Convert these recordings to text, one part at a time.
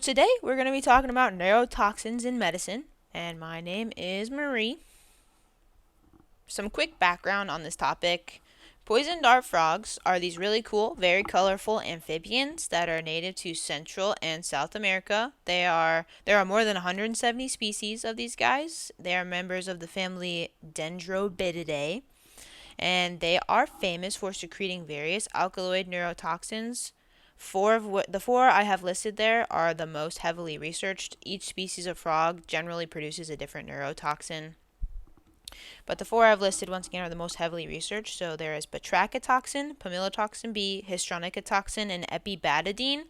Today we're going to be talking about neurotoxins in medicine, and my name is Marie. Some quick background on this topic. Poison dart frogs are these really cool, very colorful amphibians that are native to Central and South America. There are more than 170 species of these guys. They are members of the family Dendrobididae, and they are famous for secreting various alkaloid neurotoxins. The four I have listed there are the most heavily researched. Each species of frog generally produces a different neurotoxin. But the four I've listed once again are the most heavily researched. So there is batrachotoxin, pamilitoxin B, histronicotoxin, and epibadidine.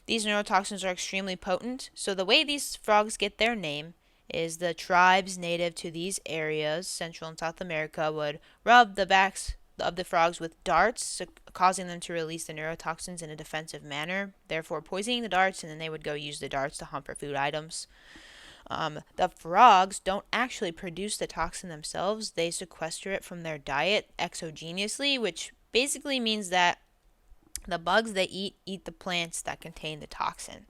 These neurotoxins are extremely potent. So the way these frogs get their name is the tribes native to these areas, Central and South America, would rub the backs of the frogs with darts, causing them to release the neurotoxins in a defensive manner, therefore poisoning the darts, and then they would go use the darts to hunt for food items. The frogs don't actually produce the toxin themselves, they sequester it from their diet exogenously, which basically means that the bugs they eat the plants that contain the toxin.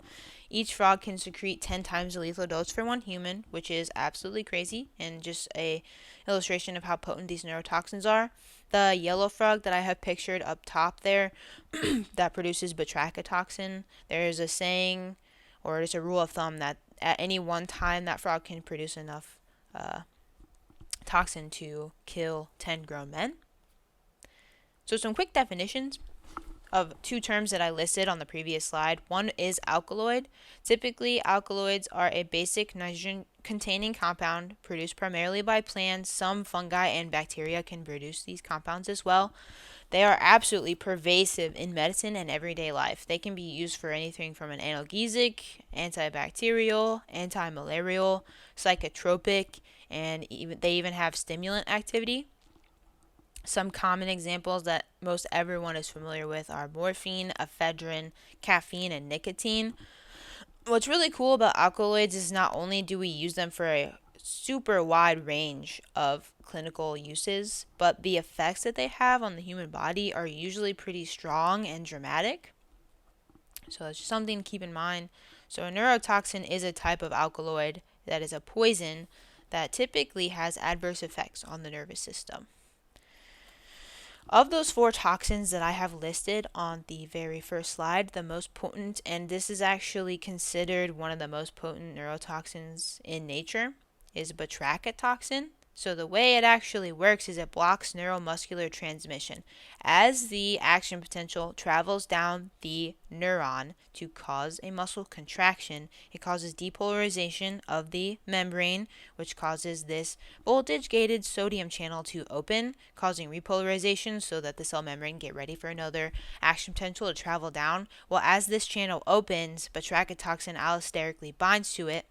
Each frog can secrete 10 times the lethal dose for one human, which is absolutely crazy and just a illustration of how potent these neurotoxins are. The yellow frog that I have pictured up top there that produces batrachotoxin, there is a saying or it's a rule of thumb that at any one time that frog can produce enough toxin to kill 10 grown men. So some quick definitions of two terms that I listed on the previous slide. One is alkaloid. Typically, alkaloids are a basic nitrogen-containing compound produced primarily by plants. Some fungi and bacteria can produce these compounds as well. They are absolutely pervasive in medicine and everyday life. They can be used for anything from an analgesic, antibacterial, antimalarial, psychotropic, and they even have stimulant activity. Some common examples that most everyone is familiar with are morphine, ephedrine, caffeine, and nicotine. What's really cool about alkaloids is not only do we use them for a super wide range of clinical uses, but the effects that they have on the human body are usually pretty strong and dramatic. So it's just something to keep in mind. So a neurotoxin is a type of alkaloid that is a poison that typically has adverse effects on the nervous system. Of those four toxins that I have listed on the very first slide, the most potent, and this is actually considered one of the most potent neurotoxins in nature, is batrachotoxin. So the way it actually works is it blocks neuromuscular transmission. As the action potential travels down the neuron to cause a muscle contraction, it causes depolarization of the membrane, which causes this voltage-gated sodium channel to open, causing repolarization so that the cell membrane get ready for another action potential to travel down. Well, as this channel opens, batrachotoxin allosterically binds to it,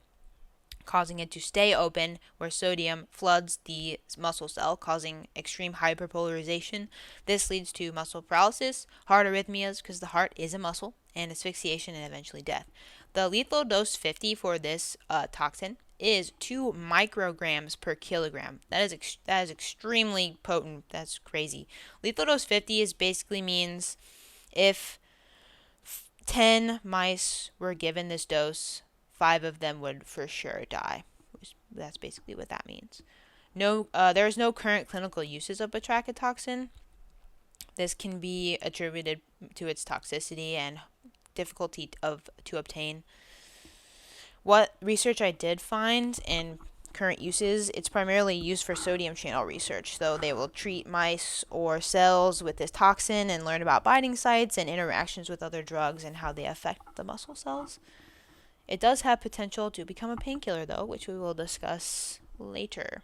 causing it to stay open, where sodium floods the muscle cell, causing extreme hyperpolarization. This leads to muscle paralysis, heart arrhythmias, because the heart is a muscle, and asphyxiation and eventually death. The lethal dose 50 for this toxin is 2 micrograms per kilogram. That is extremely potent. That's crazy. Lethal dose 50 is basically means if 10 mice were given this dose, 5 of them would for sure die. That's basically what that means. There is no current clinical uses of batrachotoxin. This can be attributed to its toxicity and difficulty to obtain. What research I did find in current uses, it's primarily used for sodium channel research. So they will treat mice or cells with this toxin and learn about binding sites and interactions with other drugs and how they affect the muscle cells. It does have potential to become a painkiller, though, which we will discuss later.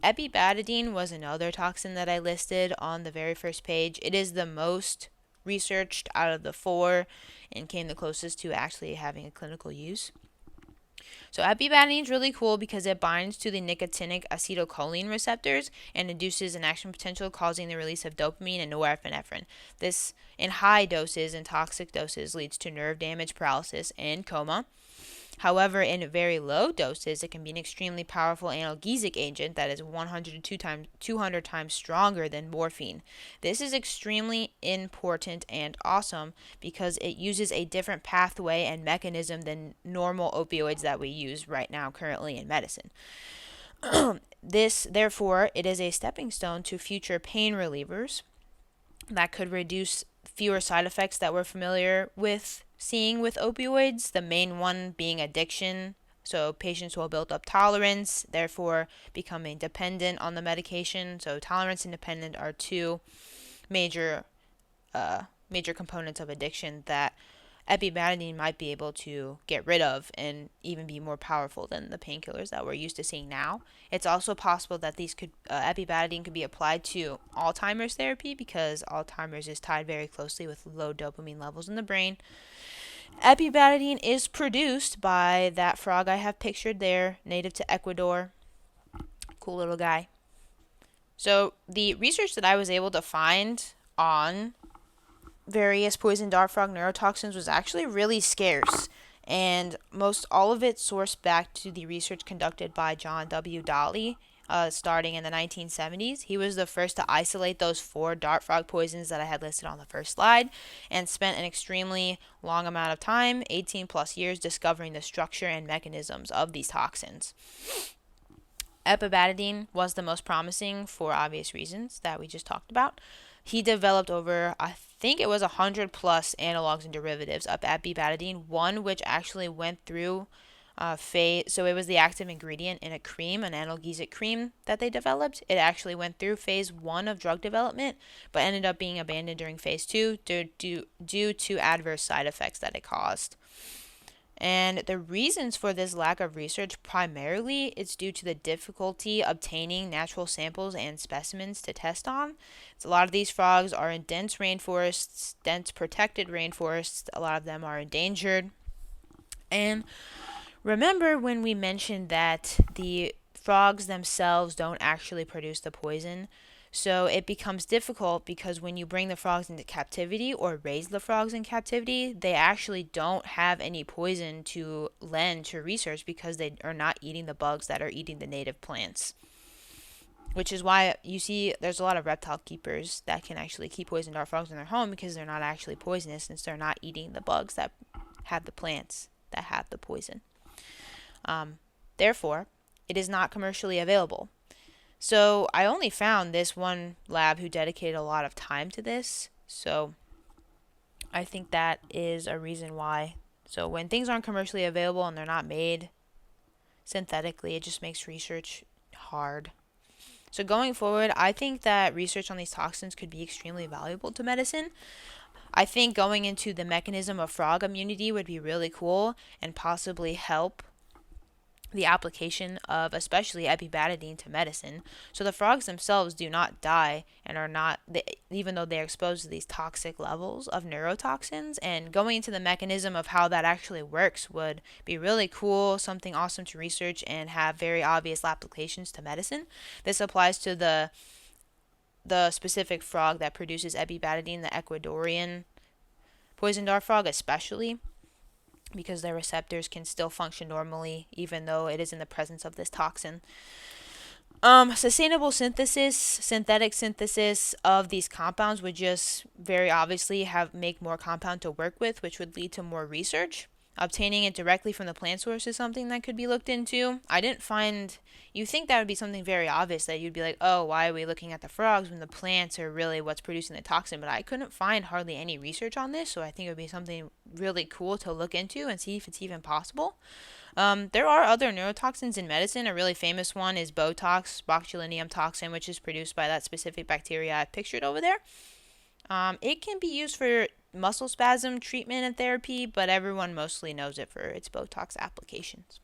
Epibadidine was another toxin that I listed on the very first page. It is the most researched out of the four and came the closest to actually having a clinical use. So epibadidine is really cool because it binds to the nicotinic acetylcholine receptors and induces an action potential causing the release of dopamine and norepinephrine. This, in high doses and toxic doses, leads to nerve damage, paralysis, and coma. However, in very low doses, it can be an extremely powerful analgesic agent that is 100 to 200 times stronger than morphine. This is extremely important and awesome because it uses a different pathway and mechanism than normal opioids that we use right now currently in medicine. Therefore, it is a stepping stone to future pain relievers that could reduce fewer side effects that we're familiar with seeing with opioids, the main one being addiction. So patients will build up tolerance, therefore becoming dependent on the medication. So tolerance and dependent are two major components of addiction that epibadine might be able to get rid of and even be more powerful than the painkillers that we're used to seeing now. It's also possible that epibadine could be applied to Alzheimer's therapy because Alzheimer's is tied very closely with low dopamine levels in the brain. Epibadine is produced by that frog I have pictured there, native to Ecuador. Cool little guy. So the research that I was able to find on various poison dart frog neurotoxins was actually really scarce, and most all of it sourced back to the research conducted by John W. Daly, starting in the 1970s. He was the first to isolate those 4 dart frog poisons that I had listed on the first slide, and spent an extremely long amount of time, 18 plus years, discovering the structure and mechanisms of these toxins. Epibadine was the most promising for obvious reasons that we just talked about. He developed over, I think it was 100 plus analogs and derivatives of epibadine, one which actually went through phase. So it was the active ingredient in a cream, an analgesic cream that they developed. It actually went through phase 1 of drug development, but ended up being abandoned during phase 2 due to adverse side effects that it caused. And the reasons for this lack of research, primarily it's due to the difficulty obtaining natural samples and specimens to test on. So a lot of these frogs are in dense rainforests, dense protected rainforests. A lot of them are endangered. And remember when we mentioned that the frogs themselves don't actually produce the poison? So it becomes difficult because when you bring the frogs into captivity or raise the frogs in captivity, they actually don't have any poison to lend to research because they are not eating the bugs that are eating the native plants. Which is why you see there's a lot of reptile keepers that can actually keep poison dart frogs in their home because they're not actually poisonous since they're not eating the bugs that have the plants that have the poison. Therefore, it is not commercially available. So I only found this one lab who dedicated a lot of time to this. So I think that is a reason why. So when things aren't commercially available and they're not made synthetically, it just makes research hard. So going forward, I think that research on these toxins could be extremely valuable to medicine. I think going into the mechanism of frog immunity would be really cool and possibly help the application of especially epibadine to medicine, so the frogs themselves do not die and are not, even though they're exposed to these toxic levels of neurotoxins. And going into the mechanism of how that actually works would be really cool, something awesome to research and have very obvious applications to medicine. This applies to the specific frog that produces epibadine, the Ecuadorian poison dart frog especially, because their receptors can still function normally even though it is in the presence of this toxin. Sustainable synthetic synthesis of these compounds would just very obviously make more compound to work with, which would lead to more research. Obtaining it directly from the plant source is something that could be looked into. You think that would be something very obvious, that you'd be like, oh, why are we looking at the frogs when the plants are really what's producing the toxin? But I couldn't find hardly any research on this, so I think it would be something really cool to look into and see if it's even possible. There are other neurotoxins in medicine. A really famous one is Botox, botulinum toxin, which is produced by that specific bacteria I pictured over there. It can be used for muscle spasm treatment and therapy, but everyone mostly knows it for its Botox applications.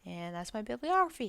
And that's my bibliography.